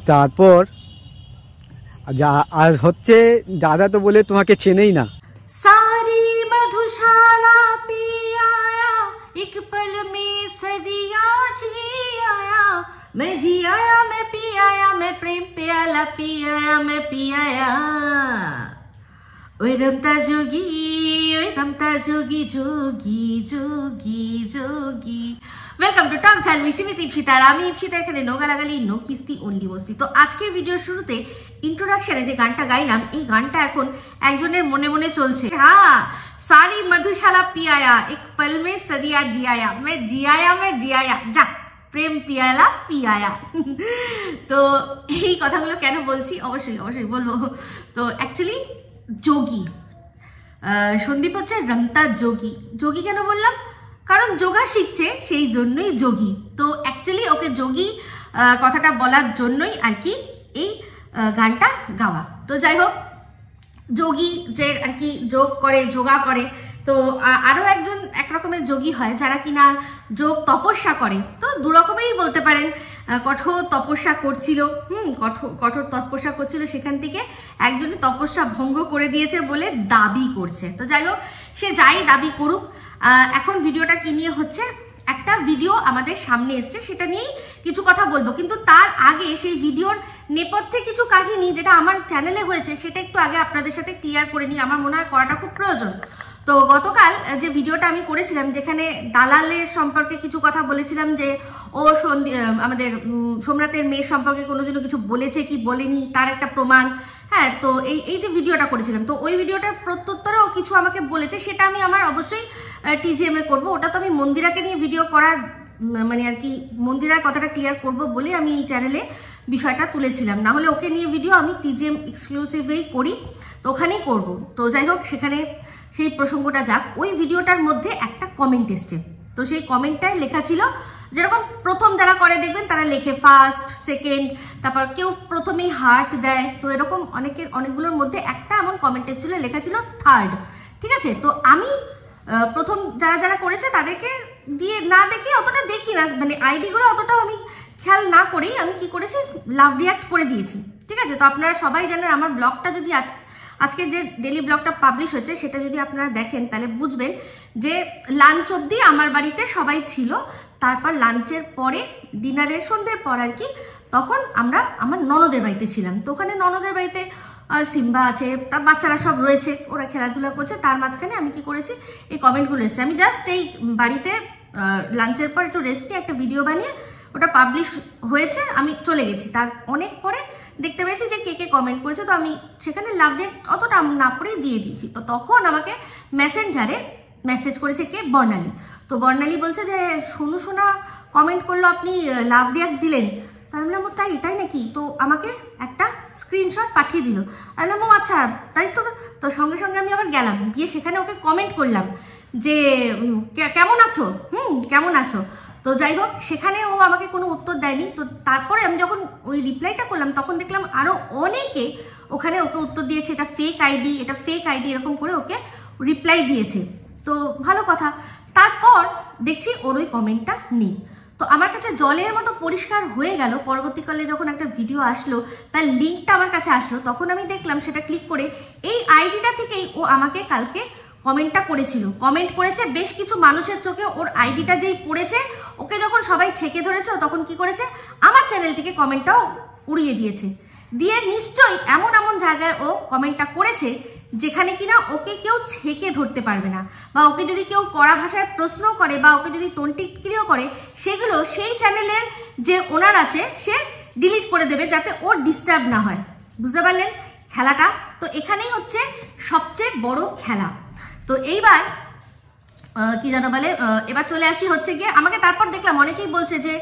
তারপর আর হচ্ছে দাদা তো বলে তোমাকে চেনেই না। सारी मधुशाला पी आया एक पल में सदिया जी आया मैं जी आया मैं पी आया मैं प्रेम प्याला पी आया मैं पी आया ओए रमता जोगी जोगी जोगी जोगी। वेलकम टू टक झाल मिष्टी विद इप्सिता। আমি ইপসিতা এখানে নো গালাগালি নো কিস্তি অনলি বসি। তো আজকে ভিডিওর শুরুতে ইন্ট্রোডাকশনে যে গানটা গাইলাম এই গানটা এখন একজনের মনে মনে চলছে। হ্যাঁ, সারি মধুশালা পিয়ায়া এক পল মে সদিয়া জিয়ায়া मैं जियाया যা প্রেম পিয়ালা পিয়ায়া। তো এই কথাগুলো কেন বলছি অবশ্যই বলবো। তো অ্যাকচুয়ালি যোগী সন্দীপ হচ্ছে রমতা যোগী কেন বললাম, কারণ যোগা শিখছে সেই জন্যই যোগী। তো অ্যাকচুয়ালি ওকে যোগী কথাটা বলার জন্যই আর কি এই গানটা গাওয়া। তো যাই হোক, যোগী যে আর কি যোগ করে যোগা করে, তো আরও একজন একরকমের যোগী হয় যারা কিনা যোগ তপস্যা করে। তো দু রকমেরই বলতে পারেন। কঠোর তপস্যা করছিল, কঠোর তপস্যা করছিল, সেখান থেকে একজনই তপস্যা ভঙ্গ করে দিয়েছে বলে দাবি করছে। তো যাই হোক, সে যাই দাবি করুক, এখন ভিডিওটা কি নিয়ে হচ্ছে, একটা ভিডিও আমাদের সামনে এসছে, সেটা নিয়েই কিছু কথা বলবো। কিন্তু তার আগে সেই ভিডিওর নেপথ্যে কিছু কাহিনী যেটা আমার চ্যানেলে হয়েছে সেটা একটু আগে আপনাদের সাথে ক্লিয়ার করে নিই, আমার মনে হয় করাটা খুব প্রয়োজন। তো গতকাল যে ভিডিওটা আমি করেছিলাম যেখানে দালালের সম্পর্কে কিছু কথা বলেছিলাম, যে ও আমাদের সোমনাথের মেয়ের সম্পর্কে কোনোদিনও কিছু বলেছে কি বলেনি তার একটা প্রমাণ। হ্যাঁ, তো এই যে ভিডিওটা করেছিলাম, তো ওই ভিডিওটার প্রত্যুত্তরেও কিছু আমাকে বলেছে, সেটা আমি আমার অবশ্যই TGM এ করবো। ওটা তো আমি মন্দিরাকে নিয়ে ভিডিও করার মানে আর কি মন্দিরার কথাটা ক্লিয়ার করব বলে আমি এই চ্যানেলে বিষয়টা তুলেছিলাম, না হলে ওকে নিয়ে ভিডিও আমি TGM এক্সক্লুসিভেই করি, তো ওখানেই করব। তো যাই হোক, সেখানে সেই প্রসঙ্গটা যাক। ওই ভিডিওটার মধ্যে একটা কমেন্ট এসছে, তো সেই কমেন্টটায় লেখা ছিল যেরকম প্রথম যারা করে দেখবেন তারা লেখে ফার্স্ট সেকেন্ড, তারপর কেউ প্রথমেই হার্ট দেয়। তো এরকম অনেকগুলোর মধ্যে একটা এমন কমেন্ট এসেছিল, লেখা ছিল থার্ড। ঠিক আছে, তো আমি প্রথম যারা করেছে তাদেরকে দিয়ে না দেখে অতটা দেখি না, মানে আইডিগুলো অতটাও আমি খেয়াল না করেই আমি কি করেছি, লাভ রিয়াক্ট করে দিয়েছি। ঠিক আছে, তো আপনারা সবাই জানেন আমার ব্লগটা যদি আজকের যে ডেলি ব্লগটা পাবলিশ হচ্ছে সেটা যদি আপনারা দেখেন তাহলে বুঝবেন যে লাঞ্চ অবধি আমার বাড়িতে সবাই ছিল। তারপর লাঞ্চের পরে ডিনারের সন্ধ্যের পর আর কি, তখন আমরা আমার ননদের বাড়িতে ছিলাম। তো ওখানে ননদের বাড়িতে সিম্বা আছে, তার বাচ্চারা সব রয়েছে, ওরা খেলাধুলা করছে। তার মাঝখানে আমি কি করেছি, এই কমেন্টগুলো এসেছে। আমি জাস্ট এই বাড়িতে লাঞ্চের পর একটু রেস্টে একটা ভিডিও বানিয়ে ওটা পাবলিশ হয়েছে, আমি চলে গেছি। তার অনেক পরে দেখতে পেয়েছি যে কে কমেন্ট করেছে, তো আমি সেখানে লাভ রিয়াক্ট অতটা না পরেই দিয়ে দিয়েছি। তো তখন আমাকে মেসেঞ্জারে মেসেজ করেছে কে, বর্ণালী। তো বর্ণালী বলছে যে সোনা কমেন্ট করলো, আপনি লাভ রিয়াক্ট দিলেন। তো আমি বললাম তাই নাকি, তো আমাকে একটা স্ক্রিনশট পাঠিয়ে দিল। আমি বললাম ও আচ্ছা তাই তো। তো সঙ্গে সঙ্গে আমি আবার গেলাম, গিয়ে সেখানে ওকে কমেন্ট করলাম যে কেমন আছো, কেমন আছো। তো যাই হোক, সেখানে ও আমাকে কোনো উত্তর দেয়নি। তো তারপরে আমি যখন ওই রিপ্লাইটা করলাম তখন দেখলাম আরও অনেকে ওখানে ওকে উত্তর দিয়েছে, এটা ফেক আইডি এরকম করে ওকে রিপ্লাই দিয়েছে। তো ভালো কথা। তারপর দেখছি ওর ওই কমেন্টটা নেই। তো আমার কাছে জলের মতো পরিষ্কার হয়ে গেল। পরবর্তীকালে যখন একটা ভিডিও আসলো, তার লিঙ্কটা আমার কাছে আসলো, তখন আমি দেখলাম সেটা ক্লিক করে এই আইডিটা থেকেই ও আমাকে কালকে কমেন্টটা করেছিল। কমেন্ট করেছে বেশ কিছু মানুষের চোখে ওর আইডিটা যেই পড়েছে, ওকে যখন সবাই ছেঁকে ধরেছে, তখন কি করেছে, আমার চ্যানেল থেকে কমেন্টটাও উড়িয়ে দিয়েছে। দিয়ে নিশ্চয়ই এমন জায়গায় ও কমেন্টটা করেছে যেখানে কিনা ওকে কেউ ছেঁকে ধরতে পারবে না, বা ওকে যদি কেউ কড়া ভাষায় প্রশ্ন করে বা ওকে যদি টোনটিটকিরিও করে, সেগুলো সেই চ্যানেলের যে ওনার আছে সে ডিলিট করে দেবে যাতে ওর ডিস্টার্ব না হয়। বুঝতে পারলেন খেলাটা? তো এখানেই হচ্ছে সবচেয়ে বড় খেলা। তো এইবার কি জানো বলে, এবার চলে আসি হচ্ছে গিয়ে আমাকে। তারপর দেখলাম অনেকেই বলছে যে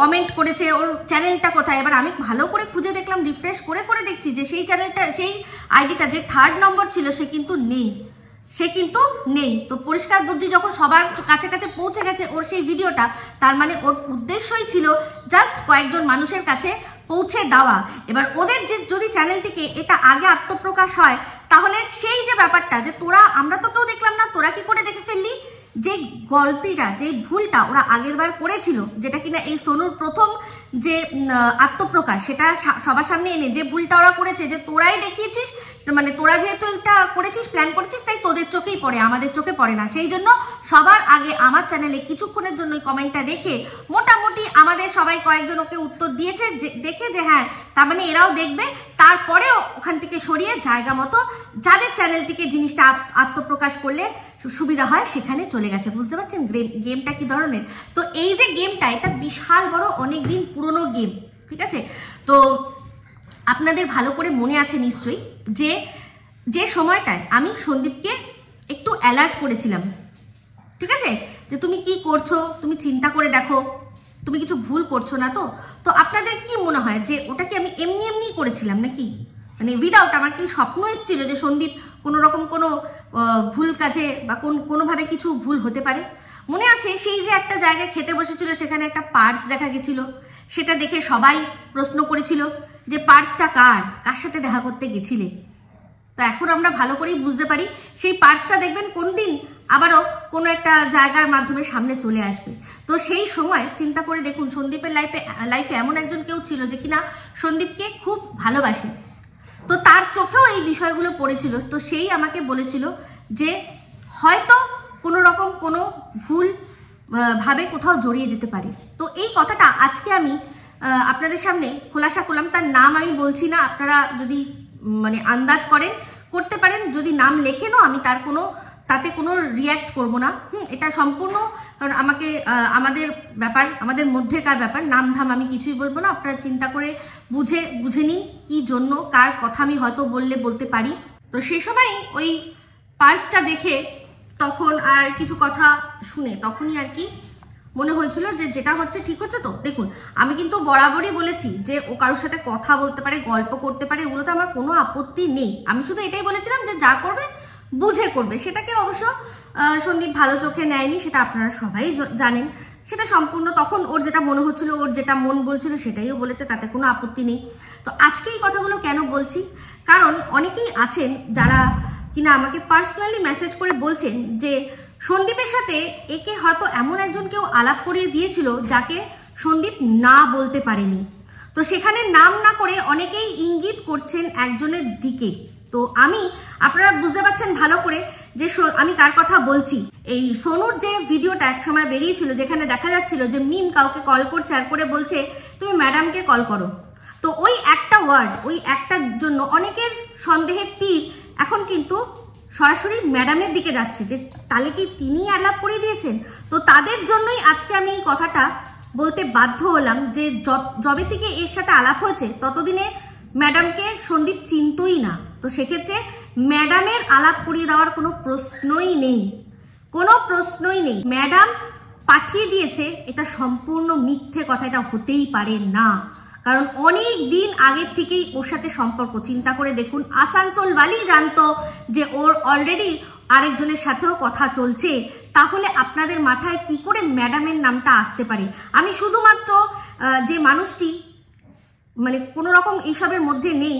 কমেন্ট করেছে, ওর চ্যানেলটা কোথায়। এবার আমি ভালো করে খুঁজে দেখলাম, রিফ্রেশ করে দেখছি যে সেই চ্যানেলটা, সেই আইডিটা যে থার্ড নম্বর ছিল সে কিন্তু নেই। তো পরিষ্কার বুদ্ধি যখন সবার কাছে পৌঁছে গেছে ওর সেই ভিডিওটা, তার মানে ওর উদ্দেশ্যই ছিল জাস্ট কয়েকজন মানুষের কাছে পৌঁছে দেওয়া। এবার ওদের যে যদি চ্যানেল থেকে এটা আগে আত্মপ্রকাশ হয়, তাহলে সেই যে ব্যাপারটা যে আমরা তো কেউ দেখলাম না, তোরা কি করে দেখে ফেললি, যে গলতিটা, যে ভুলটা ওরা আগের বার করেছিল, যেটা কিনা এই সোনুর প্রথম যে আত্মপ্রকাশ, সেটা সবার সামনে এনে যে ভুলটা ওরা করেছে, যে তোরাই দেখিয়েছিস, মানে তোরা যেহেতু এটা করেছিস, প্ল্যান করেছিস, তাই তোদের চোখেই পড়ে, আমাদের চোখে পড়ে না। সেই জন্য সবার আগে আমার চ্যানেলে কিছুক্ষণের জন্য কমেন্টটা রেখে মোটামুটি আমাদের সবাই কয়েকজন ওকে উত্তর দিয়েছে দেখে যে হ্যাঁ তার মানে এরাও দেখবে, তারপরেও ওখান থেকে সরিয়ে জায়গা মতো যাদের চ্যানেল থেকে জিনিসটা আত্মপ্রকাশ করলে সুবিধা হয় সেখানে চলে গেছে। বুঝতে পারছেন গেমটা কি ধরনের? তো এই যে গেমটা, এটা বিশাল বড় অনেক দিন পুরনো গেম, ঠিক আছে? তো আপনাদের ভালো করে মনে আছে নিশ্চয়ই যে সময়টায় আমি সন্দীপকে একটু অ্যালার্ট করেছিলাম, ঠিক আছে, যে তুমি কি করছো, তুমি চিন্তা করে দেখো, তুমি কিছু ভুল করছো না তো। তো আপনাদের কি মনে হয় যে ওটা কি আমি এমনি এমনি করেছিলাম নাকি, মানে উইদাউট আমার কি স্বপ্ন এসেছিল যে সন্দীপ কোনো রকম কোনো ভুল কাজে বা কোনোভাবে কিছু ভুল হতে পারে? মনে আছে সেই যে একটা জায়গায় খেতে বসেছিল, সেখানে একটা পার্স দেখা গেছিল, সেটা দেখে সবাই প্রশ্ন করেছিল যে পার্সটা কার সাথে দেখা করতে গেছিলে। তো এখন আমরা ভালো করেই বুঝতে পারি সেই পার্সটা দেখবেন কোন দিন আবারও কোনো একটা জায়গার মাধ্যমে সামনে চলে আসবে। তো সেই সময় চিন্তা করে দেখুন, সন্দীপের লাইফে এমন একজন কেউ ছিল যে কিনা সন্দীপকে খুব ভালোবাসে, তো তার চোখেও এই বিষয়গুলো পড়েছিল। তো সেই আমাকে বলেছিল যে হয়তো কোনো রকম কোনো ভুল ভাবে কোথাও জড়িয়ে যেতে পারে। তো এই কথাটা আজকে আমি আপনাদের সামনে খোলাসা করলাম। তার নাম আমি বলছি না, আপনারা যদি মানে আন্দাজ করতে পারেন, যদি নাম লেখেনও আমি তাতে কোনো রিয়্যাক্ট করব না। এটা সম্পূর্ণ কারণ আমাদের ব্যাপার, আমাদের মধ্যেকার ব্যাপার, নাম ধাম আমি কিছুই বলবো না। আপনারা চিন্তা করে বুঝে নিন কি জন্য কার কথা আমি হয়তো বলতে পারি। তো সেই সময় ওই পার্সটা দেখে তখন আর কিছু কথা শুনে তখনই আর কি মনে হয়েছিল যে যেটা হচ্ছে ঠিক হচ্ছে। তো দেখুন, আমি কিন্তু বরাবরই বলেছি যে ও কারোর সাথে কথা বলতে পারে, গল্প করতে পারে, এগুলোতে আমার কোনো আপত্তি নেই। আমি শুধু এটাই বলেছিলাম যে যা করবে বুঝে করবে। সেটাকে অবশ্য সন্দীপ ভালো চোখে নেয়নি, সেটা আপনারা সবাই জানেন। সেটা সম্পূর্ণ তখন ওর যেটা মনে হচ্ছিল, ওর যেটা মন বলছিল সেটাইও বলেছে, তাতে কোনো আপত্তি নেই। তো আজকে এই কথাগুলো কেন বলছি, কারণ অনেকেই আছেন যারা কিনা আমাকে পার্সোনালি মেসেজ করে বলছেন যে সন্দীপের সাথে একে হয়তো এমন একজন কেউ আলাপ করিয়ে দিয়েছিল যাকে সন্দীপ না বলতে পারেনি। তো সেখানে নাম না করে অনেকেই ইঙ্গিত করছেন একজনের দিকে। তো আপনারা বুঝতে পারছেন ভালো করে যে আমি কার কথা বলছি। এই সোনুর যে ভিডিওটা একসময় বেরিয়েছিল, যেখানে দেখা যাচ্ছিল যে মিম কাউকে কল করছে আর করে বলছে তুমি ম্যাডামকে কল করো। তো ওই একটা ওয়ার্ড, ওই একটার জন্য অনেকের সন্দেহের তীর এখন কিন্তু সরাসরি ম্যাডামের দিকে যাচ্ছে, যে তাহলে কি তিনি আলাপ করে দিয়েছেন। তো তাদের জন্যই আজকে আমি এই কথাটা বলতে বাধ্য হলাম যে যবে থেকে এর সাথে আলাপ হয়েছে ততদিনে ম্যাডামকে সন্দীপ চিনতই না। তো সেক্ষেত্রে ম্যাডামের আলাপ করিয়ে দেওয়ার কোনো প্রশ্নই নেই, কোনো প্রশ্নই নেই। ম্যাডাম পাঠিয়ে দিয়েছে এটা সম্পূর্ণ মিথ্যে কথা, এটা হতেই পারে না। কারণ অনেক দিন আগের থেকেই ওর সাথে সম্পর্ক। চিন্তা করে দেখুন, আসানসোল বালি জানতো যে ওর অলরেডি আরেকজনের সাথেও কথা চলছে, তাহলে আপনাদের মাথায় কি করে ম্যাডামের নামটা আসতে পারে? আমি শুধুমাত্র যে মানুষটি মানে কোনো রকম এইসবের মধ্যে নেই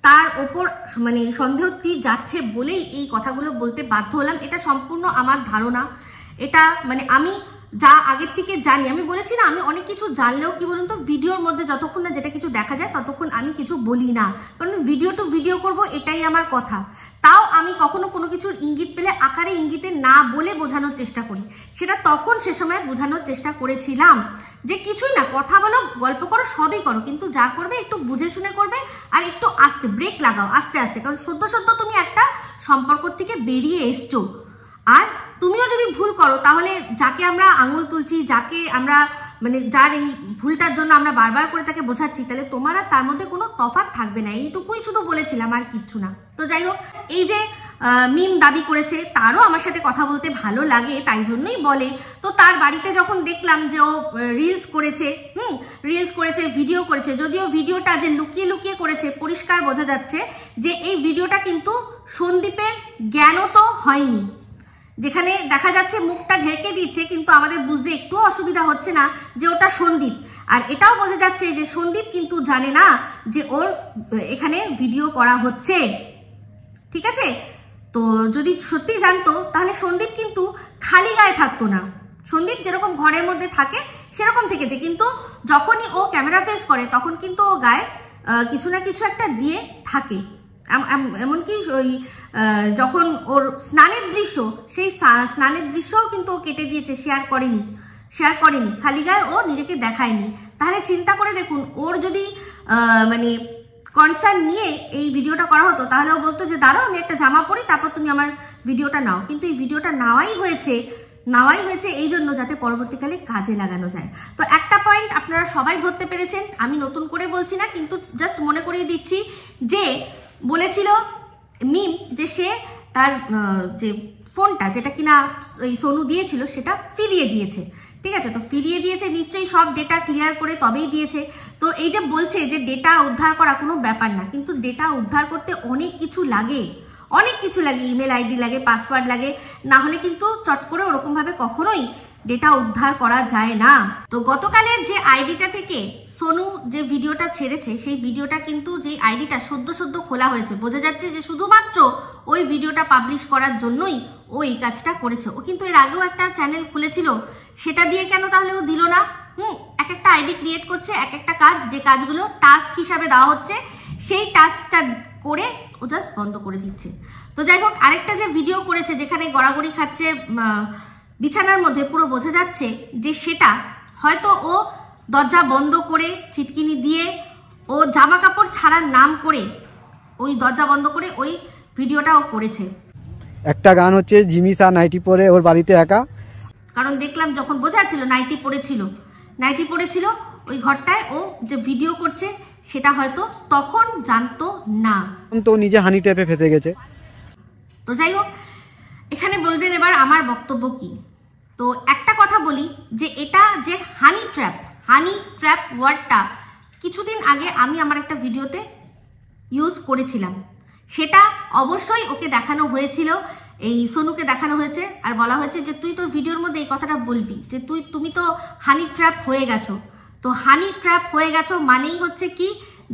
তার ওপর মানে সন্দেহ তীর যাচ্ছে বলেই এই কথাগুলো বলতে বাধ্য হলাম। এটা সম্পূর্ণ আমার ধারণা, এটা মানে আমি যা আগের থেকে জানি। আমি বলেছি না, আমি অনেক কিছু জানলেও কি বলুন তো, ভিডিওর মধ্যে যতক্ষণ না যেটা কিছু দেখা যায় ততক্ষণ আমি কিছু বলি না, কারণ ভিডিও টু ভিডিও করব, এটাই আমার কথা। তাও আমি কখনো কোনো কিছুর ইঙ্গিত পেলে আকারে ইঙ্গিতে না বলে বোঝানোর চেষ্টা করি। সেটা তখন সে সময় বোঝানোর চেষ্টা করেছিলাম যে কিছুই না, কথা বলো, গল্প করো, সবই করো, কিন্তু যা করবে একটু বুঝে শুনে করবে, আর একটু আস্তে ব্রেক লাগাও, আস্তে আস্তে। কারণ সদ্য তুমি একটা সম্পর্ক থেকে বেরিয়ে এসছো, আর তুমিও যদি ভুল করো তাহলে যাকে আমরা আঙুল তুলছি, যাকে আমরা মানে যার এই ভুলটার জন্য আমরা বারবার করে তাকে বোঝাচ্ছি, তাহলে তোমার আর তার মধ্যে কোনো তফাৎ থাকবে না। এইটুকুই শুধু বলেছিলাম, আর কিচ্ছু না। তো যাই হোক, এই যে মিম দাবি করেছে, তারও আমার সাথে কথা বলতে ভালো লাগে, তাই জন্যই বলে। তো তার বাড়িতে যখন দেখলাম যে ও রিলস করেছে, ভিডিও করেছে, যদিও ভিডিওটা যে লুকিয়ে লুকিয়ে করেছে, পরিষ্কার বোঝা যাচ্ছে যে এই ভিডিওটা কিন্তু সন্দীপের জ্ঞানও তো হয়নি। যেখানে দেখা যাচ্ছে মুখটা ঢেকে দিচ্ছে, কিন্তু আমাদের বুঝতে একটু অসুবিধা হচ্ছে না যে ওটা সন্দীপ। আর এটাও বোঝা যাচ্ছে যে সন্দীপ কিন্তু জানে না যে ওর এখানে ভিডিও করা হচ্ছে, ঠিক আছে? তো যদি সত্যি জানতো তাহলে সন্দীপ কিন্তু খালি গায়ে থাকতো না। সন্দীপ যেরকম ঘরের মধ্যে থাকে সেরকম থেকেছে, কিন্তু যখনই ও ক্যামেরা ফেস করে তখন কিন্তু ও গায়ে কিছু না কিছু একটা দিয়ে থাকে। এমনকি ওই যখন ওর স্নানের দৃশ্য, সেই স্নানের দৃশ্যও কিন্তু ও কেটে দিয়েছে, শেয়ার করেনি, খালি গায়ে ও নিজেকে দেখায়নি। তাহলে চিন্তা করে দেখুন, ওর যদি মানে কনসার্ন নিয়ে এই ভিডিওটা করা হতো, তাহলে ও বলতো যে দাঁড়াও আমি একটা জামা পরি, তারপর তুমি আমার ভিডিওটা নাও। কিন্তু এই ভিডিওটা নেওয়াই হয়েছে এই জন্য যাতে পরবর্তীকালে কাজে লাগানো যায়। তো একটা পয়েন্ট আপনারা সবাই ধরতে পেরেছেন, আমি নতুন করে বলছি না, কিন্তু জাস্ট মনে করিয়ে দিচ্ছি যে বলেছিল মিম যে সে তার যে ফোনটা, যেটা কিনা ওই সোনু দিয়েছিল, সেটা ফিরিয়ে দিয়েছে। ঠিক আছে, তো ফিরিয়ে দিয়েছে নিশ্চয়ই সব ডেটা ক্লিয়ার করে তবেই দিয়েছে। তো এই যে বলছে যে ডেটা উদ্ধার করা কোনো ব্যাপার না, কিন্তু ডেটা উদ্ধার করতে অনেক কিছু লাগে, ইমেল আইডি লাগে, পাসওয়ার্ড লাগে, না হলে কিন্তু চট করে ওরকম ভাবে কখনোই ডেটা উদ্ধার করা যায় না। তো গতকালের যে আইডিটা থেকে সোনু যে ভিডিওটা ছেড়েছে, সেই ভিডিওটা কিন্তু যে আইডিটা সদ্য খোলা হয়েছে, বোঝা যাচ্ছে যে শুধুমাত্র ওই ভিডিওটা পাবলিশ করার জন্যই ও এই কাজটা করেছে। ও কিন্তু এর আগেও একটা চ্যানেল খুলেছিল, সেটা দিয়ে কেন তাহলে ও দিল না? এক একটা আইডি ক্রিয়েট করছে, এক একটা কাজ, যে কাজগুলো টাস্ক হিসাবে দেওয়া হচ্ছে, সেই টাস্কটা করে ও জাস্ট বন্ধ করে দিচ্ছে। তো যাই হোক, আরেকটা যে ভিডিও করেছে যেখানে গড়াগড়ি খাচ্ছে বিছানার মধ্যে, পুরো বোঝা যাচ্ছে যে সেটা হয়তো ও দরজা বন্ধ করে চিটকিনি দিয়ে ও জামা কাপড় ছাড়ার নাম করে ওই দরজা বন্ধ করে ওই ভিডিওটা ও করেছে। একটা গান হচ্ছে জিমিসা নাইটি পরে ওর বাড়িতে একা, কারণ দেখলাম যখন বোঝা যাচ্ছিল নাইটি পড়েছিল ওই ঘরটায় ও যে ভিডিও করছে, সেটা হয়তো তখন জানতো না, তো নিজে হানি ট্র্যাপে ফেসে গেছে। তো যাই হোক, এখানে বলবেন এবার আমার বক্তব্য কি। তো একটা কথা বলি যে এটা যে হানি ট্র্যাপ ওয়ার্ডটা কিছুদিন আগে আমি আমার একটা ভিডিওতে ইউজ করেছিলাম, সেটা অবশ্যই ওকে দেখানো হয়েছিল, এই সোনুকে দেখানো হয়েছে, আর বলা হয়েছে যে তুই তোর ভিডিওর মধ্যে এই কথাটা বলবি যে তুমি তো হানি ট্র্যাপ হয়ে গেছো। তো হানি ট্র্যাপ হয়ে গেছো মানেই হচ্ছে কি,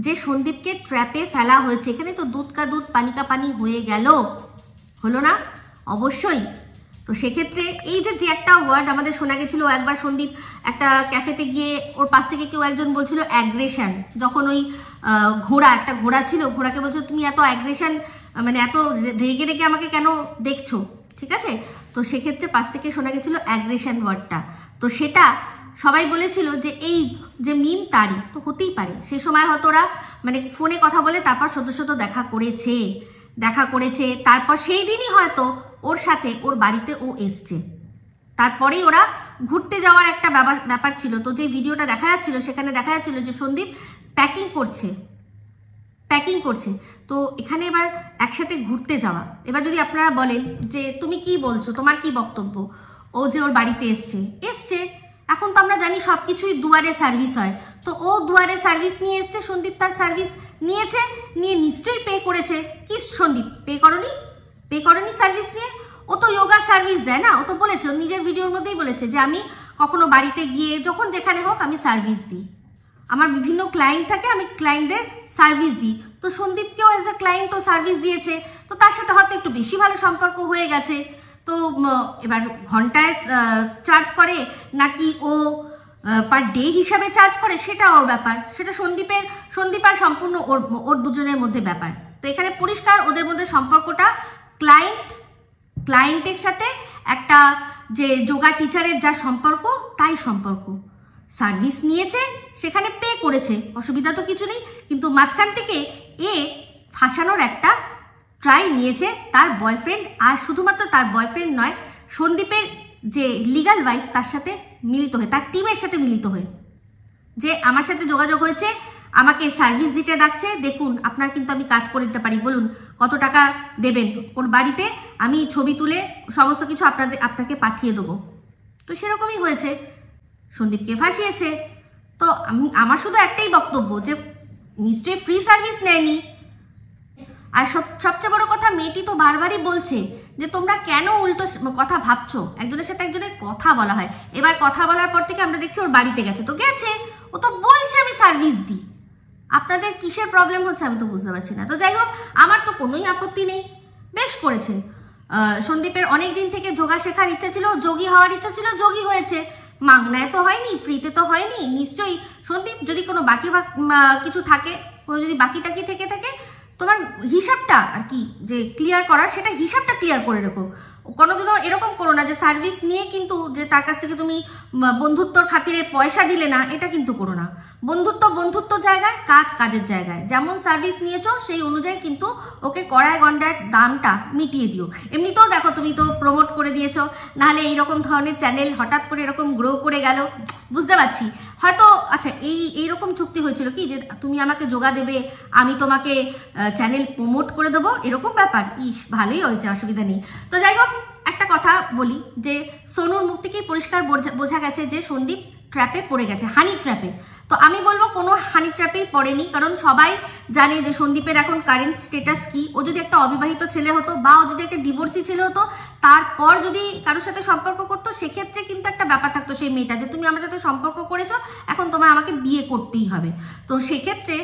যে সন্দীপকে ট্র্যাপে ফেলা হয়েছে। এখানে তো দুধ কা দুধ পানি কা পানি হয়ে গেল, হলো না? অবশ্যই। তো সেক্ষেত্রে এই যে একটা ওয়ার্ড আমাদের শোনা গেছিল, একবার সন্দীপ একটা ক্যাফেতে গিয়ে ওর পাশ থেকে কেউ একজন বলছিল অ্যাগ্রেশন, যখন ওই একটা ঘোড়া ছিল, ঘোড়াকে বলছো তুমি এত অ্যাগ্রেশন, মানে এত রেগে রেগে আমাকে কেন দেখছো, ঠিক আছে? তো সেক্ষেত্রে পাশ থেকে শোনা গেছিল অ্যাগ্রেশন ওয়ার্ডটা। তো সেটা সবাই বলেছিল যে এই যে মিম তারই, তো হতেই পারে সে সময় হয়তো ওরা মানে ফোনে কথা বলে তারপর সদ্য দেখা করেছে, তারপর সেই দিনই হয়তো ওর সাথে ওর বাড়িতে ও এসছে, তারপরেই ওরা ঘুরতে যাওয়ার একটা ব্যাপার ছিল। তো যে ভিডিওটা দেখা যাচ্ছিল, সেখানে দেখা যাচ্ছিল যে সন্দীপ প্যাকিং করছে। তো এখানে এবার একসাথে ঘুরতে যাওয়া, এবার যদি আপনারা বলেন যে তুমি কি বলছো, তোমার কি বক্তব্য? ও যে ওর বাড়িতে এসছে, এখন তো আমরা জানি সবকিছুই দুয়ারে সার্ভিস হয়, তো ও দুয়ারে সার্ভিস নিয়ে এসছে, সন্দীপ তার সার্ভিস নিয়ে নিশ্চয়ই পে করেছে। কি সন্দীপ পে করনি সার্ভিস নিয়ে? ও তো যোগা সার্ভিস দেয় না, ও তো বলেছে, ও নিজের ভিডিওর মধ্যেই বলেছে যে আমি কখনো বাড়িতে গিয়ে যখন যেখানে হোক আমি সার্ভিস দিই, আমার বিভিন্ন ক্লায়েন্ট থাকে, আমি ক্লায়েন্টদের সার্ভিস দিই। তো সন্দীপকেও এজ এ ক্লায়েন্ট ও সার্ভিস দিয়েছে, তো তার সাথে হয়তো একটু বেশি ভালো সম্পর্ক হয়ে গেছে। তো এবার ঘন্টায় চার্জ করে নাকি ও পার ডে হিসাবে চার্জ করে, সেটা ওর ব্যাপার, সেটা সন্দীপ আর সম্পূর্ণ ওর দুজনের মধ্যে ব্যাপার। তো এখানে পরিষ্কার ওদের মধ্যে সম্পর্কটা ক্লায়েন্টের সাথে একটা যে যোগা টিচারের যা সম্পর্ক, তাই সম্পর্ক। সার্ভিস নিয়েছে, সেখানে পে করেছে, অসুবিধা তো কিছু নেই, কিন্তু মাঝখান থেকে ফাঁসানোর একটা ট্রাই নিয়েছে তার বয়ফ্রেন্ড, আর শুধুমাত্র তার বয়ফ্রেন্ড নয়, সন্দীপের যে লিগাল ওয়াইফ, তার সাথে মিলিত হয়ে, তার টিমের সাথে মিলিত হয়ে, যে আমার সাথে যোগাযোগ হয়েছে, আমাকে সার্ভিস দিতে ডাকছে, দেখুন আপনার কিন্তু আমি কাজ করে দিতে পারি, বলুন কত টাকা দেবেন, ওর বাড়িতে আমি ছবি তুলে সমস্ত কিছু আপনাকে পাঠিয়ে দেবো। তো সেরকমই হয়েছে, সন্দীপকে ফাঁসিয়েছে। তো আমার শুধু একটাই বক্তব্য যে নিশ্চয়ই ফ্রি সার্ভিস নেয়নি। আর সবচেয়ে বড় কথা, মেয়েটি তো বারবারই বলছে যে তোমরা কেন উল্টো কথা ভাবছো, একজনের সাথে একজনের কথা বলা হয়। এবার কথা বলার পর থেকে আমরা দেখছি ওর বাড়িতে গেছে, তো গেছে, ও তো বলছে আমি সার্ভিস দিই, আপনাদের কিসের প্রবলেম হচ্ছে আমি তো বুঝতে পারছি না। তো যাই হোক, আমার তো কোনোই আপত্তি নেই, বেশ করেছে। সন্দীপের অনেক দিন থেকে যোগা শেখার ইচ্ছা ছিল, যোগী হওয়ার ইচ্ছা ছিল, যোগী হয়েছে, মাগনায় তো হয়নি, ফ্রিতে তো হয়নি নিশ্চয়ই। সন্দীপ, যদি কোনো বাকি কিছু থাকে, কোনো যদি বাকি টাকি থেকে থাকে, তোমার হিসাবটা আর কি যে ক্লিয়ার করার, সেটা হিসাবটা ক্লিয়ার করে রেখো। কোনোদিনও এরকম করো না যে সার্ভিস নিয়ে কিন্তু যে তার কাছ থেকে তুমি বন্ধুত্বর খাতিরে পয়সা দিলে না, এটা কিন্তু করো না। বন্ধুত্ব জায়গায়, কাজ কাজের জায়গায়। যেমন সার্ভিস নিয়েছো সেই অনুযায়ী কিন্তু ওকে কড়ায় গন্ডার দামটা মিটিয়ে দিও। এমনিতেও দেখো তুমি তো প্রমোট করে দিয়েছো, নাহলে এইরকম ধরনের চ্যানেল হঠাৎ করে এরকম গ্রো করে গেল, বুঝতে পারছি। হয়তো আচ্ছা এইরকম চুক্তি হয়েছিল কি যে তুমি আমাকে যোগা দেবে, আমি তোমাকে চ্যানেল প্রমোট করে দেবো, এরকম ব্যাপার? ইস, ভালোই হয়েছে, অসুবিধা নেই। তো যাই হোক, একটা কথা বলি যে সোনুর মুখ থেকেই পরিষ্কার বোঝা গেছে যে সন্দীপ ট্র্যাপে পড়ে গেছে, হানি ট্র্যাপে। তো আমি বলবো কোনো হানি ট্র্যাপেই পড়েনি, কারণ সবাই জানে যে সন্দীপের এখন কারেন্ট স্টেটাস কি। ও যদি একটা অবিবাহিত ছেলে হতো বা ও যদি একটা ডিভোর্সি ছেলে হতো, তারপর যদি কারোর সাথে সম্পর্ক করতো, সেক্ষেত্রে কিন্তু একটা ব্যাপার থাকতো সেই মেয়েটা যে তুমি আমার সাথে সম্পর্ক করেছো, এখন তোমার আমাকে বিয়ে করতেই হবে। তো সেক্ষেত্রে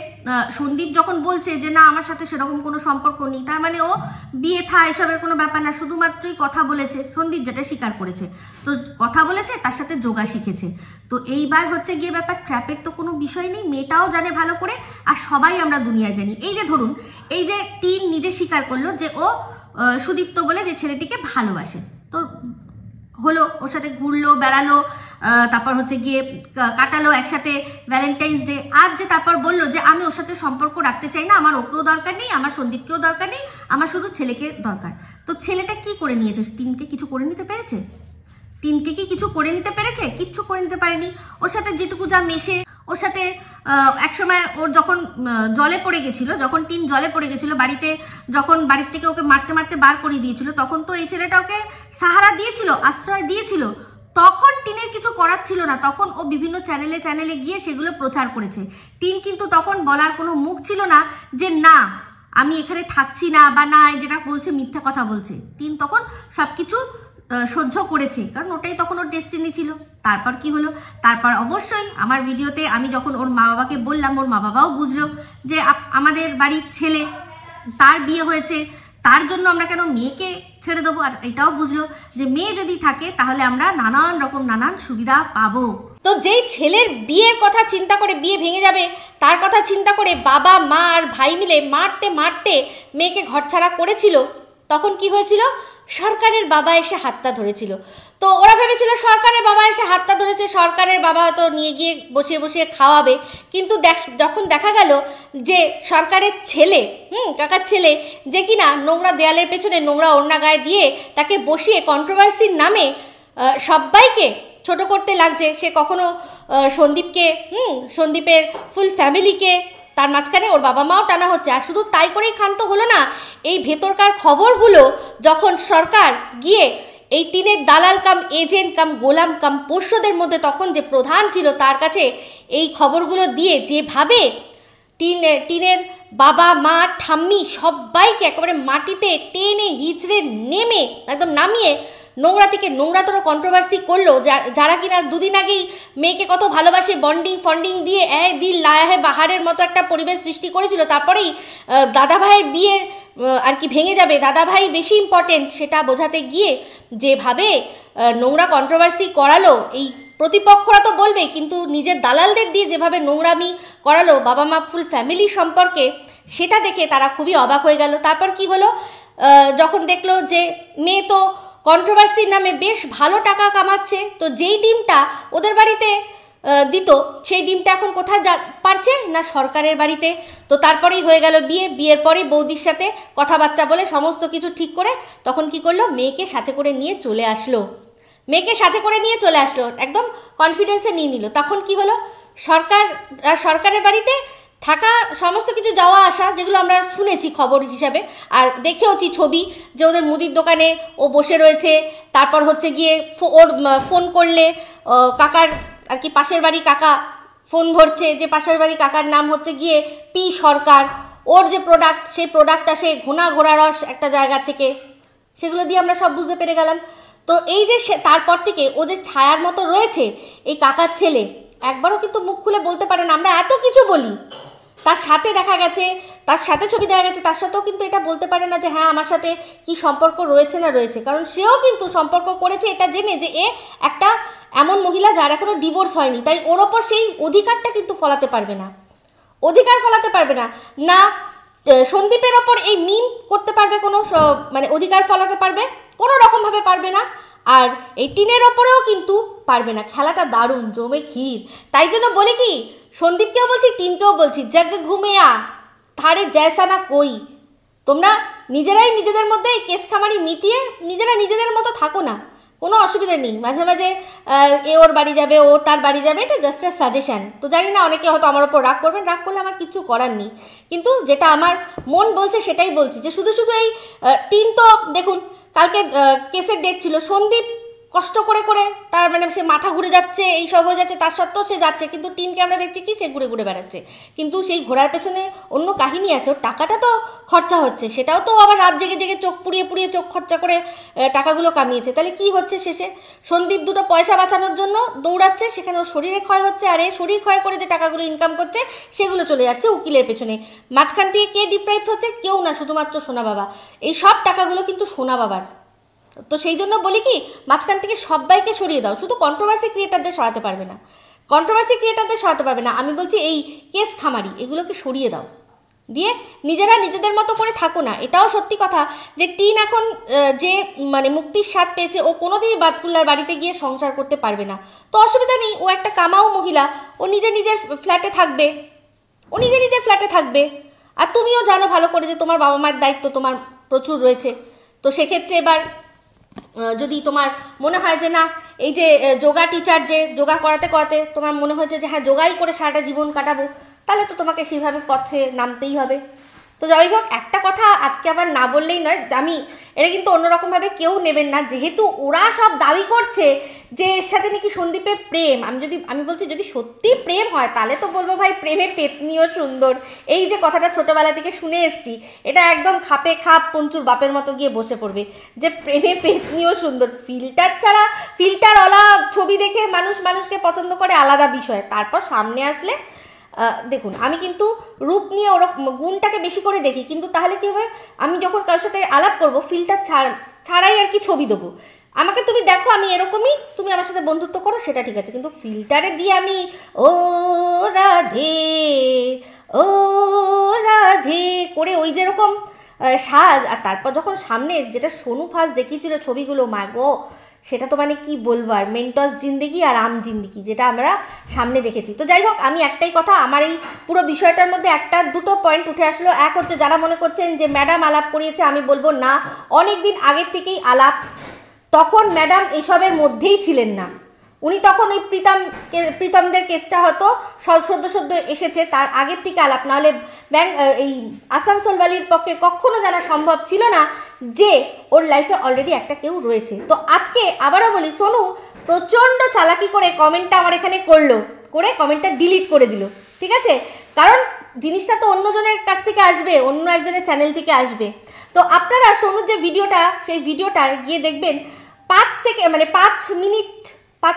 সন্দীপ যখন বলছে যে না আমার সাথে সেরকম কোনো সম্পর্ক নেই, তার মানে ও বিয়ে থা এসবের কোনো ব্যাপার না, শুধুমাত্রই কথা বলেছে। সন্দীপ যেটা স্বীকার করেছে, তো কথা বলেছে, তার সাথে যোগা শিখেছে। তো এইবার হচ্ছে গিয়ে ব্যাপার, ট্র্যাপের তো কোনো বিষয় নেই, মেয়েটাও জানে ভালো করে, আর সবাই আমরা দুনিয়ায় জানি। এই যে ধরুন, এই যে টিন নিজে স্বীকার করলো যে ও সুদীপ্ত বলে যে ছেলেটিকে ভালোবাসে, তো হলো, ওর সাথে ঘুরলো বেড়ালো, তারপর হচ্ছে গিয়ে কাটালো একসাথে ভ্যালেন্টাইন্স ডে। আর যে তারপর বললো যে আমি ওর সাথে সম্পর্ক রাখতে চাই না, আমার ওকেও দরকার নেই, আমার সন্দীপকেও দরকার নেই, আমার শুধু ছেলেকে দরকার। তো ছেলেটা কি করে নিয়েছে? টিনকে কিছু করে নিতে পেরেছে? টিনকে কি কিছু করে নিতে পেরেছে? কিচ্ছু করে নিতে পারেনি। ওর সাথে যেটুকু যা মেশে, ওর সাথে একসময় ওর যখন জলে পড়ে গেছিল, যখন টিন জলে পড়ে গেছিল বাড়িতে, যখন বাড়ির থেকে ওকে মারতে মারতে বার করে দিয়েছিল, তখন তো এই ছেলেটা ওকে সাহারা দিয়েছিল, আশ্রয় দিয়েছিল। তখন টিনের কিছু করার ছিল না, তখন ও বিভিন্ন চ্যানেলে গিয়ে সেগুলো প্রচার করেছে। টিন কিন্তু তখন বলার কোনো মুখ ছিল না যে না আমি এখানে থাকছি না, বা না যেটা বলছে মিথ্যা কথা বলছে। টিন তখন সবকিছু সহ্য করেছে, কারণ ওটাই তখন ওর ডেস্টিনি ছিল। তারপর কি হলো? তারপর অবশ্যই আমার ভিডিওতে আমি যখন ওর মা বাবাকে বললাম, ওর মা বাবাও বুঝলো যে আমাদের বাড়ির ছেলে, তার বিয়ে হয়েছে, তার জন্য আমরা কেন মেয়েকে ছেড়ে দেবো। আর এটাও বুঝলো যে মেয়ে যদি থাকে তাহলে আমরা নানান সুবিধা পাবো। তো যেই ছেলের বিয়ের কথা চিন্তা করে বিয়ে ভেঙে যাবে, তার কথা চিন্তা করে বাবা মা আর ভাই মিলে মারতে মারতে মেয়েকে ঘরছাড়া করেছিল, তখন কি হয়েছিল? সরকারের বাবা এসে হাতটা ধরেছিল। তো ওরা ভেবেছিল সরকারের বাবা এসে হাতটা ধরেছে, সরকারের বাবা হয়তো নিয়ে গিয়ে বসিয়ে বসিয়ে খাওয়াবে। কিন্তু যখন দেখা গেল যে সরকারের ছেলে, কাকার ছেলে, যে কিনা নোংরা দেয়ালের পেছনে নোংরা ওড়না গায়ে দিয়ে তাকে বসিয়ে কন্ট্রোভার্সির নামে সবাইকে ছোট করতে লাগছে। সে কখনো সন্দীপের ফুল ফ্যামিলিকে, তার মাঝখানে ওর বাবা মাও টানা হচ্ছে। আর শুধু তাই করেই ক্ষান্ত হলো না, এই ভেতরকার খবরগুলো যখন সরকার গিয়ে এই টিনের দালাল কাম এজেন্ট কাম গোলাম কাম পোষ্যদের মধ্যে তখন যে প্রধান ছিল, তার কাছে এই খবরগুলো দিয়ে যেভাবে টিনের বাবা মা ঠাম্মি সবাইকে একেবারে মাটিতে টেনে হিচড়ে নেমে একদম নামিয়ে নোংরা থেকে নোংরাতর কন্ট্রোভার্সি করলো, যারা কিনা দুদিন আগেই মেয়েকে কত ভালোবাসে, ফন্ডিং দিয়ে দিল লায়া হে বাহারের মতো একটা পরিবেশ সৃষ্টি করেছিল। তারপরেই দাদাভাইয়ের বিয়ের আর কি ভেঙে যাবে, দাদাভাই বেশি ইম্পর্টেন্ট, সেটা বোঝাতে গিয়ে যেভাবে নোংরা কন্ট্রোভার্সি করালো, এই প্রতিপক্ষরা তো বলবেই, কিন্তু নিজের দালালদের দিয়ে যেভাবে নোংরামি করালো বাবা মা ফুল ফ্যামিলি সম্পর্কে, সেটা দেখে তারা খুবই অবাক হয়ে গেল। তারপর কি হলো? যখন দেখলো যে মেয়ে তো কন্ট্রোভার্সির নামে বেশ ভালো টাকা কামাচ্ছে, তো যেই ডিমটা ওদের বাড়িতে দিত, সেই ডিমটা এখন কোথায় পারছে না সরকারের বাড়িতে। তো তারপরেই হয়ে গেল বিয়ের পরেই বৌদির সাথে কথাবার্তা বলে সমস্ত কিছু ঠিক করে তখন কি করলো? মেয়েকে সাথে করে নিয়ে চলে আসলো, একদম কনফিডেন্সে নিয়ে নিল। তখন কি হলো? সরকারের বাড়িতে থাকা সমস্ত কিছু যাওয়া আসা, যেগুলো আমরা শুনেছি খবর হিসাবে আর দেখেওছি ছবি, যে ওদের মুদির দোকানে ও বসে রয়েছে, তারপর হচ্ছে গিয়ে ওর ফোন করলে কাকার আর কি পাশের বাড়ি কাকা ফোন ধরছে, যে পাশের বাড়ি কাকার নাম হচ্ছে গিয়ে পি সরকার, ওর যে প্রোডাক্ট, সেই প্রোডাক্ট আসে ঘোড়া রস একটা জায়গা থেকে, সেগুলো দিয়ে আমরা সব বুঝতে পেরে গেলাম। তো এই যে তারপর থেকে ও যে ছায়ার মতো রয়েছে এই কাকার ছেলে, একবারও কিন্তু মুখ খুলে বলতে পারে না আমরা এত কিছু বলি। তার সাথে দেখা গেছে তার সাথে ছবি দেখা গেছে, তার সাথেও কিন্তু এটা বলতে পারে না যে হ্যাঁ আমার সাথে কি সম্পর্ক রয়েছে না রয়েছে, কারণ সেও কিন্তু সম্পর্ক করেছে এটা জেনে যে এ একটা এমন মহিলা যার এখনো ডিভোর্স হয়নি, তাই ওর ওপর সেই অধিকারটা কিন্তু ফলাতে পারবে না, অধিকার ফলাতে পারবে না। না সন্দীপের ওপর এই মিম করতে পারবে কোনো মানে অধিকার ফলাতে পারবে, কোনো রকমভাবে পারবে না। আর এই টিনের ওপরেও কিন্তু পারবে না। খেলাটা দারুণ, জমে ক্ষীর। তাই জন্য বলি কি, সন্দীপকেও বলছি, টিনকেও বলছি, জগ ঘুমিয়া থারে জয়সা না কই। তোমরা নিজেরাই নিজেদের মধ্যে এই কেস খামারি মিটিয়ে নিজেরা নিজেদের মতো থাকো না, কোনো অসুবিধা নেই। মাঝে মাঝে এ ওর বাড়ি যাবে, ও তার বাড়ি যাবে, এটা জাস্ট আ সাজেশান। তো জানি না অনেকে হয়তো আমার ওপর রাগ করবেন, রাগ করলে আমার কিচ্ছু করার নেই, কিন্তু যেটা আমার মন বলছে সেটাই বলছি। যে শুধু শুধু এই টিন তো দেখুন কালকে কেসের ডেট ছিল, সন্দীপ কষ্ট করে করে তার মানে সে মাথা ঘুরে যাচ্ছে, এই সব হয়ে যাচ্ছে, তার সত্ত্বেও সে যাচ্ছে, কিন্তু টিনকে আমরা দেখছি কি সে ঘুরে ঘুরে বেড়াচ্ছে। কিন্তু সেই ঘোরার পেছনে অন্য কাহিনী আছে, ওর টাকাটা তো খরচা হচ্ছে, সেটাও তো আবার রাত জেগে জেগে চোখ পুড়িয়ে পুড়িয়ে চোখ খরচা করে টাকাগুলো কামিয়েছে। তাহলে কি হচ্ছে শেষে, সন্দীপ দুটো পয়সা বাঁচানোর জন্য দৌড়াচ্ছে, সেখানে ওর শরীরে ক্ষয় হচ্ছে, আর এই শরীর ক্ষয় করে যে টাকাগুলো ইনকাম করছে সেগুলো চলে যাচ্ছে উকিলের পেছনে। মাঝখান থেকে কে ডিপ্রাইভ হচ্ছে? কেউ না, শুধুমাত্র সোনা বাবা। এই সব টাকাগুলো কিন্তু সোনা বাবার। তো সেই জন্য বলি কি, মাঝখান থেকে সবাইকে সরিয়ে দাও, শুধু কন্ট্রোভার্সি ক্রিয়েটারদের সরাতে পারবে না, কন্ট্রোভার্সি ক্রিয়েটারদের সরাতে পারবে না। আমি বলছি এই কেস খামারি এগুলোকে সরিয়ে দাও, দিয়ে নিজেরা নিজেদের মতো করে থাকো না। এটাও সত্যি কথা যে টিন এখন যে মানে মুক্তির স্বাদ পেয়েছে, ও কোনোদিনই বাতকুল্লার বাড়িতে গিয়ে সংসার করতে পারবে না। তো অসুবিধা নেই, ও একটা কামাও মহিলা, ও নিজে নিজের ফ্ল্যাটে থাকবে, ও নিজে নিজের ফ্ল্যাটে থাকবে। আর তুমিও জানো ভালো করে যে তোমার বাবা মায়ের দায়িত্ব তোমার প্রচুর রয়েছে। তো সেক্ষেত্রে এবার যদি তোমার মনে হয় যে না, এই যে যোগা টিচার, যে যোগা করাতে করাতে তোমার মনে হয়েছে যে হ্যাঁ যোগাই করে সারাটা জীবন কাটাবো, তাহলে তো তোমাকে সেইভাবে পথে নামতেই হবে। তো যাই হোক, একটা কথা আজকে আবার না বললেই নয়, আমি এটা কিন্তু অন্যরকমভাবে কেউ নেবেন না, যেহেতু ওরা সব দাবি করছে যে এর সাথে নাকি সন্দীপের প্রেম। আমি বলছি যদি সত্যি প্রেম হয় তাহলে তো বলবো ভাই প্রেমে পেতনিও সুন্দর। এই যে কথাটা ছোটোবেলা থেকে শুনে এসছি, এটা একদম খাপে খাপ পঞ্চুর বাপের মতো গিয়ে বসে পড়বে যে প্রেমে পেতনিও সুন্দর। ফিল্টার ছাড়া, ফিল্টারওয়ালা ছবি দেখে মানুষকে পছন্দ করে আলাদা বিষয়, তারপর সামনে আসলে দেখুন আমি কিন্তু রূপ নিয়ে ওরকম গুণটাকে বেশি করে দেখি, কিন্তু তাহলে কী হবে, আমি যখন কারোর সাথে আলাপ করবো ফিল্টার ছাড়াই আর কি ছবি দেবো। আমাকে তুমি দেখো আমি এরকমই, তুমি আমার সাথে বন্ধুত্ব করো সেটা ঠিক আছে, কিন্তু ফিল্টারে দিয়ে আমি ও রাধে ও রাধে করে ওই যেরকম সাজ, আর তারপর যখন সামনে যেটা সোনু ফার্স্ট দেখিয়েছিল ছবিগুলো, মা গো সেটা তো মানে কি বলবো, আর মেন্টস জিন্দেগি আর আম জিন্দেগি যেটা আমরা সামনে দেখেছি। তো যাই হোক, আমি একটাই কথা, আমার এই পুরো বিষয়টার মধ্যে একটা দুটো পয়েন্ট উঠে আসলো। এক হচ্ছে যারা মনে করছেন যে ম্যাডাম আলাপ করিয়েছে, আমি বলবো না, অনেক দিন আগের থেকেই আলাপ, তখন ম্যাডাম এসবের মধ্যেই ছিলেন না। উনি তখন ওই প্রীতমদের কেসটা হয়তো সদ্য এসেছে, তার আগের থেকে আলাপ, নাহলে এই আসানসোলবালির পক্ষে কখনো জানা সম্ভব ছিল না যে ওর লাইফে অলরেডি একটা কেউ রয়েছে। তো আজকে আবারও বলি, সোনু প্রচণ্ড চালাকি করে কমেন্টটা আমার এখানে করে কমেন্টটা ডিলিট করে দিল, ঠিক আছে? কারণ জিনিসটা তো অন্যজনের কাছ থেকে আসবে, অন্য একজনের চ্যানেল থেকে আসবে। তো আপনারা সোনুর যে ভিডিওটা, সেই ভিডিওটা গিয়ে দেখবেন 5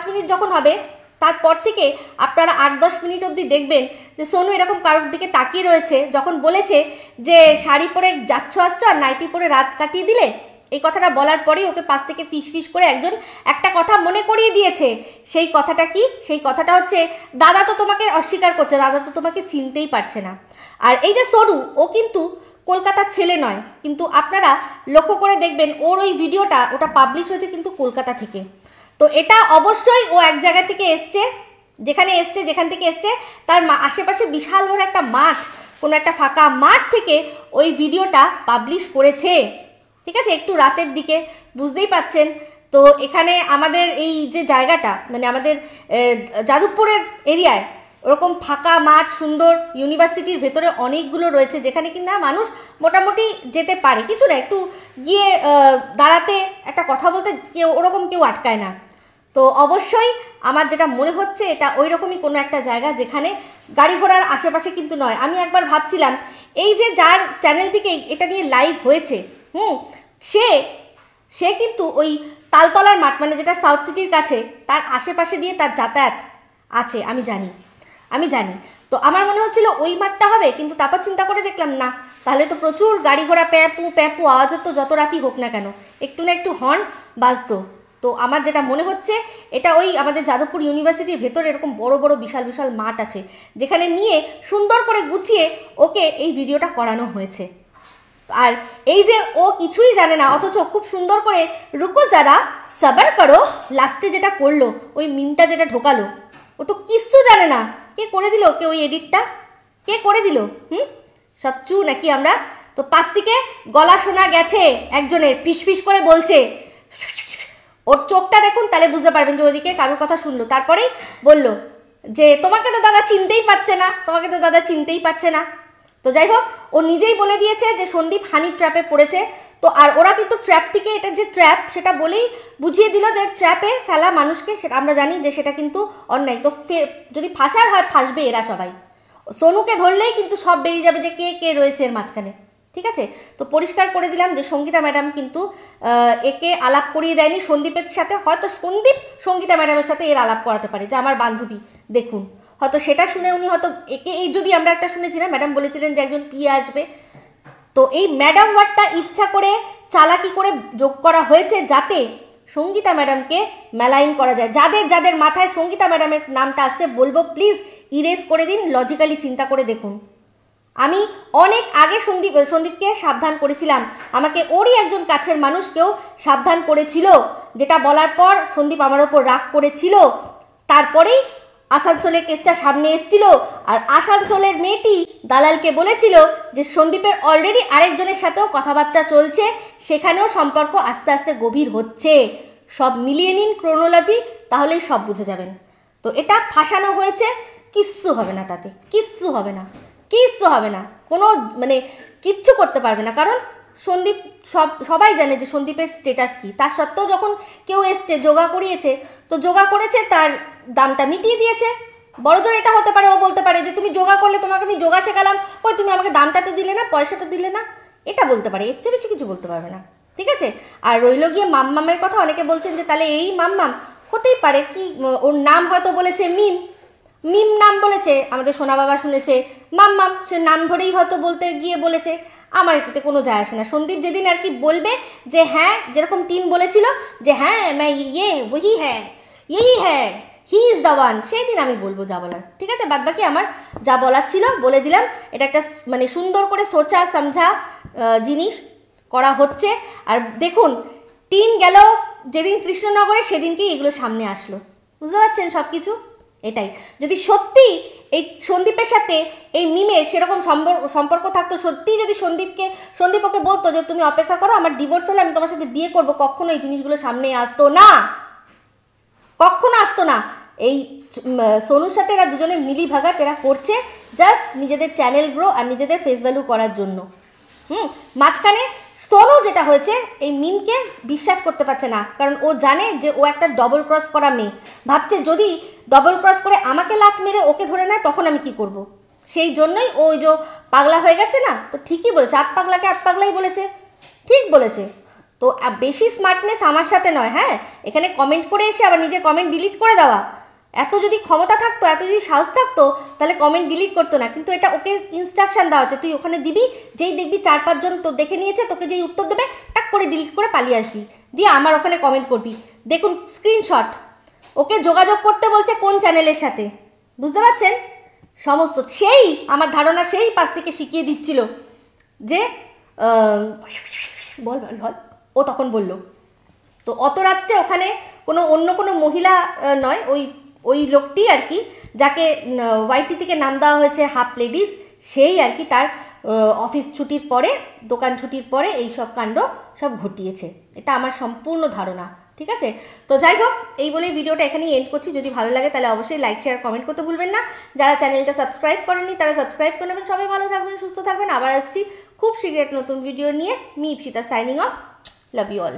মিনিট যখন হবে, তারপর থেকে আপনারা 8-10 মিনিট অবধি দেখবেন যে সোনু এরকম কারোর দিকে তাকিয়ে রয়েছে, যখন বলেছে যে শাড়ি পরে যাচ্ছ আসছো আর নাইটি পরে রাত কাটিয়ে দিলে, এই কথাটা বলার পরেই ওকে পাশ থেকে ফিস করে একজন একটা কথা মনে করিয়ে দিয়েছে। সেই কথাটা কি? সেই কথাটা হচ্ছে, দাদা তো তোমাকে অস্বীকার করছে, দাদা তো তোমাকে চিনতেই পারছে না। আর এই যে সোনু, ও কিন্তু কলকাতার ছেলে নয়, কিন্তু আপনারা লক্ষ্য করে দেখবেন ওর ওই ভিডিওটা, ওটা পাবলিশ হয়েছে কিন্তু কলকাতা থেকে। তো এটা অবশ্যই ও এক জায়গা থেকে এসছে, যেখান থেকে এসছে তার আশেপাশে বিশাল বড় একটা মাঠ, কোনো একটা ফাঁকা মাঠ থেকে ওই ভিডিওটা পাবলিশ করেছে, ঠিক আছে? একটু রাতের দিকে, বুঝতেই পাচ্ছেন। তো এখানে আমাদের এই যে জায়গাটা, মানে আমাদের যাদবপুরের এরিয়ায় ওরকম ফাঁকা মাঠ, সুন্দর ইউনিভার্সিটির ভেতরে অনেকগুলো রয়েছে, যেখানে কিনা মানুষ মোটামুটি যেতে পারে, কিছু না, একটু গিয়ে দাঁড়াতে, একটা কথা বলতে ওরকম কেউ আটকায় না। তো অবশ্যই আমার যেটা মনে হচ্ছে এটা ওই রকমই কোনো একটা জায়গা, যেখানে গাড়ি ঘোড়ার আশেপাশে কিন্তু নয়। আমি একবার ভাবছিলাম, এই যে যার চ্যানেল থেকে এটা নিয়ে লাইভ হয়েছে, সে কিন্তু ওই তালতলার মাঠ, মানে যেটা সাউথ সিটির কাছে, তার আশেপাশে দিয়ে তার যাতায়াত আছে, আমি জানি। তো আমার মনে হচ্ছিল ওই মাঠটা হবে, কিন্তু তারপর চিন্তা করে দেখলাম না, তাহলে তো প্রচুর গাড়ি ঘোড়া প্যাপু প্যাপু আওয়াজ হতো, যত রাতই হোক না কেন একটু না একটু হর্ন বাজতো। তো আমার যেটা মনে হচ্ছে এটা ওই আমাদের যাদবপুর ইউনিভার্সিটির ভেতরে এরকম বড় বড় বিশাল বিশাল মাঠ আছে, যেখানে নিয়ে সুন্দর করে গুছিয়ে ওকে এই ভিডিওটা করানো হয়েছে। আর এই যে ও কিছুই জানে না, অথচ খুব সুন্দর করে রুকো যারা সাবার করো লাস্টে যেটা করলো, ওই মিমটা যেটা ঢোকালো, ও তো কিচ্ছু জানে না। কে করে দিল, কে ওই এডিটটা কে করে দিল? সব চু নাকি আমরা? তো পাশ থেকে গলা শোনা গেছে একজনের, ফিস করে বলছে, ওর চোখটা দেখুন তাহলে বুঝতে পারবেন যে ওদিকে কারোর কথা শুনলো। তারপরেই বলল যে তোমাকে তো দাদা চিনতেই পারছে না, তোমাকে তো দাদা চিনতেই পারছে না। তো যাই হোক, ও নিজেই বলে দিয়েছে যে সন্দীপ হানি ট্র্যাপে পড়েছে। তো আর ওরা কিন্তু ট্র্যাপ থেকে, এটা যে ট্র্যাপ সেটা বলেই বুঝিয়ে দিল যে ট্র্যাপে ফেলা মানুষকে, সেটা আমরা জানি যে সেটা কিন্তু অন্যায়। তো যদি ফাঁসার হয় ফাঁসবে এরা সবাই। সোনুকে ধরলেই কিন্তু সব বেরিয়ে যাবে যে কে কে রয়েছে এর মাঝখানে, ঠিক আছে? তো পরিষ্কার করে দিলাম যে সঙ্গীতা ম্যাডাম কিন্তু একে আলাপ করিয়ে দেয়নি সন্দীপের সাথে। হয়তো সন্দীপ সঙ্গীতা ম্যাডামের সাথে এর আলাপ করাতে পারে যে আমার বান্ধবী দেখুন, হয়তো সেটা শুনে উনি হয়তো একে, এই যদি আমরা একটা শুনেছিলাম ম্যাডাম বলেছিলেন যে একজন পিয়ে আসবে, তো এই ম্যাডাম ওয়ার্ডটা ইচ্ছা করে চালাকি করে যোগ করা হয়েছে যাতে সঙ্গীতা ম্যাডামকে মেলাইন করা যায়। যাদের যাদের মাথায় সঙ্গীতা ম্যাডামের নামটা আসছে বলবো প্লিজ ইরেজ করে দিন, লজিক্যালি চিন্তা করে দেখুন। আমি অনেক আগে সন্দীপকে সাবধান করেছিলাম, আমাকে ওরই একজন কাছের মানুষকেও সাবধান করেছিল, যেটা বলার পর সন্দীপ আমার ওপর রাগ করেছিল। তারপরেই আসানসোলের কেসটা সামনে এসেছিল, আর আসানসোলের মেয়েটি দালালকে বলেছিল যে সন্দীপের অলরেডি আরেকজনের সাথেও কথাবার্তা চলছে, সেখানেও সম্পর্ক আস্তে আস্তে গভীর হচ্ছে। সব মিলিয়ে নিন ক্রোনোলজি, তাহলেই সব বুঝে যাবেন। তো এটা ফাঁসানো হয়েছে, কিচ্ছু হবে না, তাতে কিচ্ছু হবে না, কিচ্ছু হবে না, কোনো মানে কিচ্ছু করতে পারবে না। কারণ সন্দীপ সবাই জানে যে সন্দীপের স্টেটাস কী। তার সত্ত্বেও যখন কেউ এসছে যোগা করিয়েছে, তো যোগা করেছে, তার দামটা মিটিয়ে দিয়েছে। বড়জোর এটা হতে পারে ও বলতে পারে যে তুমি যোগা করলে, তোমাকে আমি যোগা শেখালাম, ওই তুমি আমাকে দামটা তো দিলে না, পয়সা তো দিলে না, এটা বলতে পারে, এর চেয়ে বেশি কিছু বলতে পারবে না, ঠিক আছে? আর রইল গিয়ে মাম্মামের কথা, অনেকে বলছেন যে তাহলে এই মাম্মাম হতেই পারে কি, ওর নাম হয়তো বলেছে মিম নাম বলেছে, আমাদের সোনা বাবা শুনেছে মাম্মাম, সে নাম ধরেই হয়তো বলতে গিয়ে বলেছে। আমার এটাতে কোনো যায় আসে না। সন্দীপ যেদিন আর কি বলবে যে হ্যাঁ, যেরকম টিন বলেছিল যে হ্যাঁ मैं ये वही है यही है হি ইজ দ্য ওয়ান, সেই দিন আমি বলবো যা বলার, ঠিক আছে? বাদ বাকি আমার যা বলার ছিল বলে দিলাম। এটা একটা মানে সুন্দর করে সোচা সমঝা জিনিস করা হচ্ছে। আর দেখুন, টিন গেল যেদিন কৃষ্ণনগরে, সেদিনকেই এগুলো সামনে আসলো, বুঝতে পারছেন সব কিছু। এটাই যদি সত্যি এই সন্দীপের সাথে এই মিমের সেরকম সম্পর্ক থাকতো, সত্যিই যদি সন্দীপ ওকে বলতো যে তুমি অপেক্ষা করো, আমার ডিভোর্স হলে আমি তোমার সাথে বিয়ে করবো, কখনো এই জিনিসগুলো সামনে আসতো না, কখনো আসতো না। এই সোনুর সাথে এরা দুজনে মিলি ভাগাট এরা করছে জাস্ট নিজেদের চ্যানেল গ্রো আর নিজেদের ফেস ভ্যালু করার জন্য। মাঝখানে সোনু যেটা হয়েছে, এই মিমকে বিশ্বাস করতে পারছে না, কারণ ও জানে যে ও একটা ডবল ক্রস করা মেয়ে। ভাবছে যদি ডবল ক্রস করে আমাকে লাথ মেরে ওকে ধরে নেয় তখন আমি কি করব। সেই জন্যই ওই যে পাগলা হয়ে গেছে না। তো ঠিকই বলেছে, আত পাগলাকে আত পাগলাই বলেছে, ঠিক বলেছে। তো বেশি স্মার্টনেস আমার সাথে নয়, হ্যাঁ, এখানে কমেন্ট করে এসে আবার নিজের কমেন্ট ডিলিট করে দেওয়া। এত যদি ক্ষমতা থাকতো, এত যদি সাহস থাকতো, তাহলে কমেন্ট ডিলিট করতো না। কিন্তু এটা ওকে ইনস্ট্রাকশান দেওয়া হচ্ছে, তুই ওখানে দিবি, যেই দেখবি 4-5 জন তো দেখে নিয়েছে, তোকে যেই উত্তর দেবে টাক করে ডিলিট করে পালিয়ে আসবি, দিয়ে আমার ওখানে কমেন্ট করবি। দেখুন স্ক্রিনশট, ওকে যোগাযোগ করতে বলছে কোন চ্যানেলের সাথে, বুঝতে পারছেন? সমস্ত সেই আমার ধারণা সেই পাশ থেকে শিখিয়ে দিচ্ছিল যে বল বল বল, ও তখন বলল। তো অত রাত্রে ওখানে অন্য কোনো মহিলা নয়, ওই লোকটি আর কি, যাকে ওয়াইটি থেকে নাম দেওয়া হয়েছে হাফ লেডিস, সেই আর কি তার অফিস ছুটির পরে, দোকান ছুটির পরে এই সব কাণ্ড সব ঘটিয়েছে। এটা আমার সম্পূর্ণ ধারণা, ঠিক আছে? তো যাই হোক, এই বলে ভিডিওটা এখানেই এন্ড করছি। যদি ভালো লাগে তাহলে অবশ্যই লাইক শেয়ার কমেন্ট করতে ভুলবেন না। যারা চ্যানেলটা সাবস্ক্রাইব করেননি তারা সাবস্ক্রাইব করে নেবেন। সবাই ভালো থাকবেন, সুস্থ থাকবেন। আবার আসছি খুব শীঘ্রই নতুন ভিডিও নিয়ে। Me Ipsita signing off. Love you all.